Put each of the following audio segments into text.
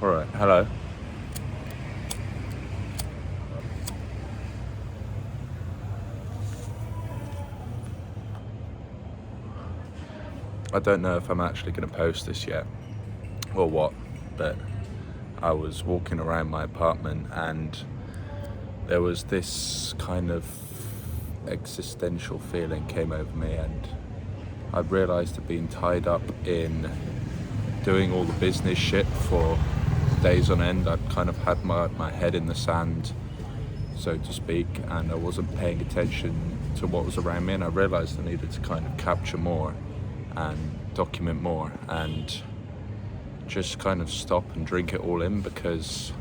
Alright, hello. I don't know if I'm actually going to post this yet or what, but I was walking around my apartment and there was this kind of existential feeling came over me, and I realised I'd been tied up in doing all the business shit for days on end. I'd kind of had my head in the sand, so to speak, and I wasn't paying attention to what was around me, and I realised I needed to kind of capture more and document more and just kind of stop and drink it all in, because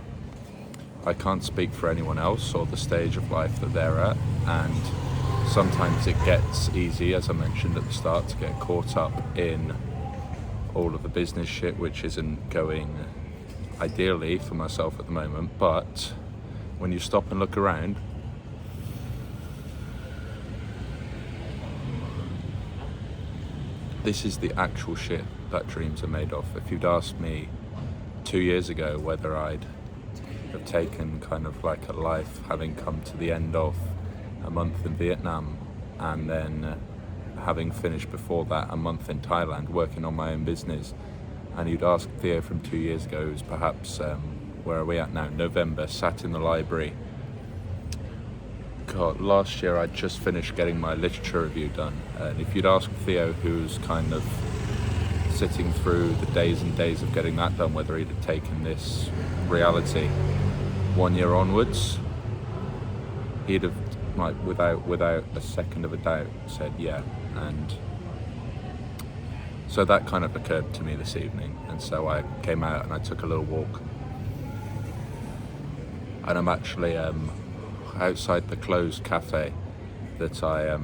I can't speak for anyone else or the stage of life that they're at, and sometimes it gets easy, as I mentioned at the start, to get caught up in all of the business shit, which isn't going ideally for myself at the moment. But when you stop and look around, this is the actual shit that dreams are made of. If you'd asked me 2 years ago whether I'd have taken kind of like a life having come to the end of a month in Vietnam, and then having finished before that a month in Thailand working on my own business, and you'd ask Theo from 2 years ago, who's perhaps, where are we at now, November, sat in the library. God, last year I'd just finished getting my literature review done, and if you'd ask Theo, who's kind of sitting through the days and days of getting that done, whether he'd have taken this reality 1 year onwards, he'd have, like, without a second of a doubt, said yeah. And so that kind of occurred to me this evening, and so I came out and I took a little walk, and I'm actually outside the closed cafe that I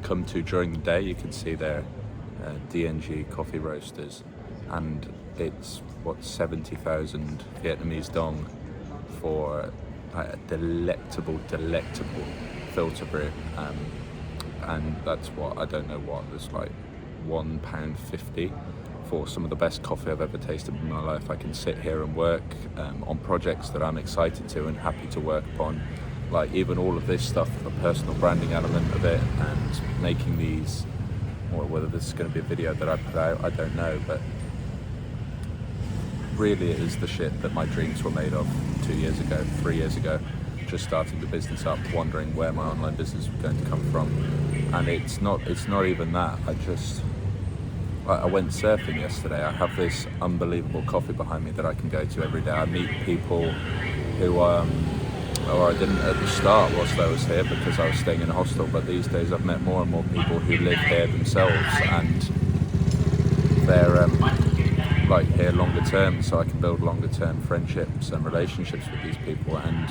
come to during the day. You can see there DNG Coffee Roasters, and it's what, 70,000 Vietnamese dong for a delectable filter brew, and that's what, I don't know what, it's like £1.50 for some of the best coffee I've ever tasted in my life. I can sit here and work on projects that I'm excited to and happy to work upon, like even all of this stuff, the personal branding element of it, and making these, or whether this is going to be a video that I put out, I don't know, but really it is the shit that my dreams were made of 2 years ago, 3 years ago, just starting the business up, wondering where my online business was going to come from. And it's not even that. I went surfing yesterday. I have this unbelievable coffee behind me that I can go to every day. I meet people who or I didn't at the start whilst I was here because I was staying in a hostel, but these days I've met more and more people who live here themselves, and they're like here longer term, so I can build longer term friendships and relationships with these people. And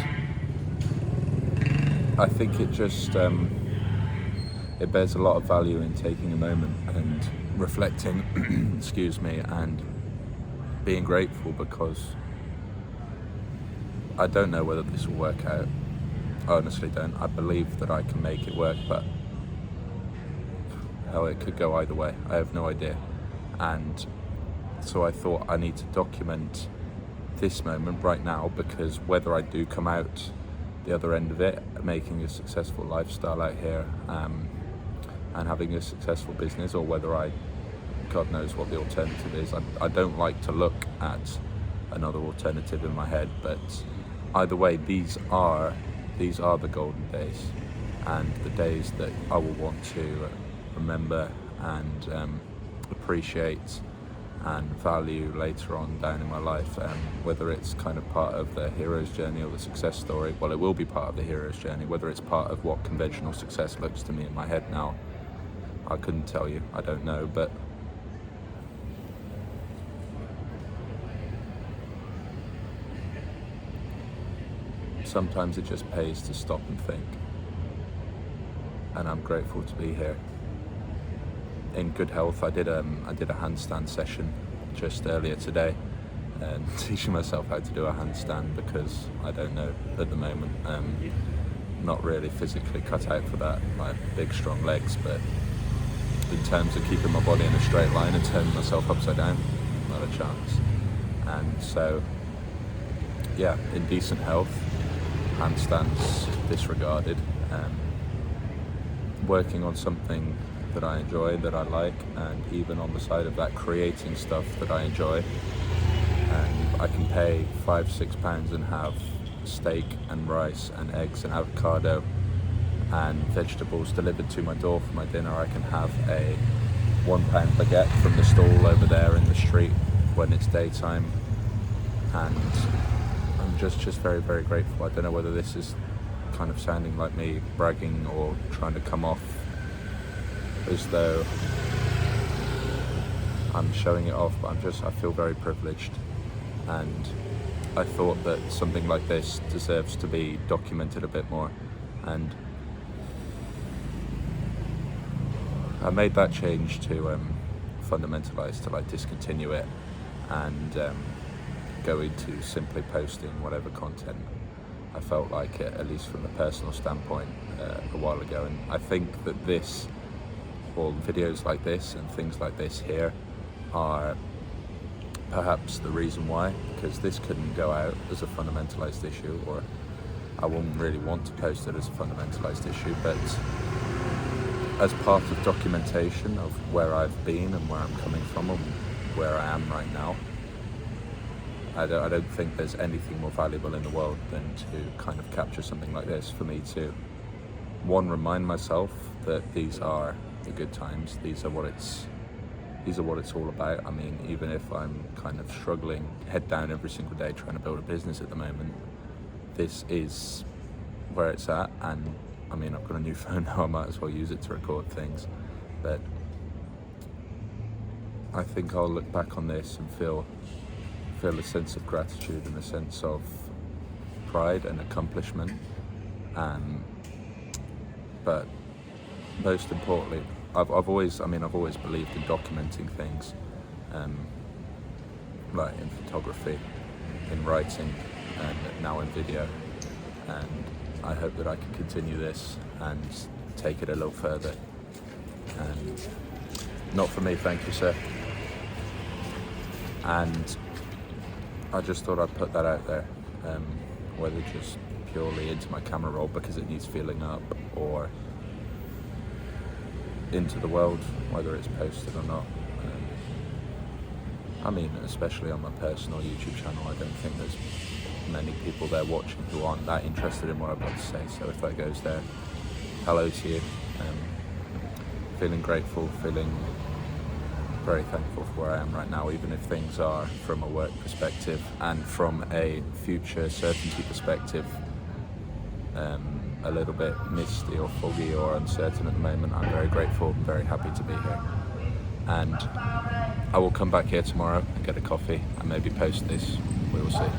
I think it just it bears a lot of value in taking a moment and reflecting excuse me, and being grateful, because I don't know whether this will work out. I honestly don't. I believe that I can make it work, but hell, it could go either way. I have no idea. And so I thought I need to document this moment right now, because whether I do come out the other end of it, making a successful lifestyle out here, and having a successful business, or whether God knows what the alternative is. I don't like to look at another alternative in my head, but either way, these are the golden days, and the days that I will want to remember and appreciate and value later on down in my life. Whether it's kind of part of the hero's journey or the success story, well, it will be part of the hero's journey. Whether it's part of what conventional success looks to me in my head now, I couldn't tell you. I don't know, but sometimes it just pays to stop and think, and I'm grateful to be here in good health. I did a handstand session just earlier today, and teaching myself how to do a handstand, because I don't know at the moment. Not really physically cut out for that, like big strong legs, but in terms of keeping my body in a straight line and turning myself upside down, not a chance. And so, yeah, in decent health, handstands disregarded, working on something that I enjoy, that I like, and even on the side of that, creating stuff that I enjoy. And I can pay £5-6 and have steak and rice and eggs and avocado and vegetables delivered to my door for my dinner. I can have a £1 baguette from the stall over there in the street when it's daytime, and I'm just very, very grateful. I don't know whether this is kind of sounding like me bragging or trying to come off as though I'm showing it off, but I feel very privileged, and I thought that something like this deserves to be documented a bit more. And I made that change to fundamentalize, to like discontinue it and go into simply posting whatever content I felt like it, at least from a personal standpoint, a while ago. And I think that this, or videos like this and things like this here, are perhaps the reason why, because this couldn't go out as a fundamentalized issue, or I wouldn't really want to post it as a fundamentalized issue, but as part of documentation of where I've been and where I'm coming from and where I am right now. I don't think there's anything more valuable in the world than to kind of capture something like this, for me to, one, remind myself that these are the good times, these are what it's all about. I mean, even if I'm kind of struggling head down every single day trying to build a business at the moment, this is where it's at. And I mean, I've got a new phone now, I might as well use it to record things. But I think I'll look back on this and feel a sense of gratitude and a sense of pride and accomplishment. But most importantly, I've always believed in documenting things, like in photography, in writing, and now in video. And I hope that I can continue this and take it a little further. And not for me, thank you, sir. And I just thought I'd put that out there, whether just purely into my camera roll because it needs filling up, or into the world, whether it's posted or not. I mean, especially on my personal YouTube channel, I don't think there's many people there watching who aren't that interested in what I've got to say. So if that goes there, hello to you. Feeling grateful, feeling very thankful for where I am right now, even if things are, from a work perspective and from a future certainty perspective, a little bit misty or foggy or uncertain at the moment. I'm very grateful and very happy to be here. And I will come back here tomorrow and get a coffee and maybe post this. We will see.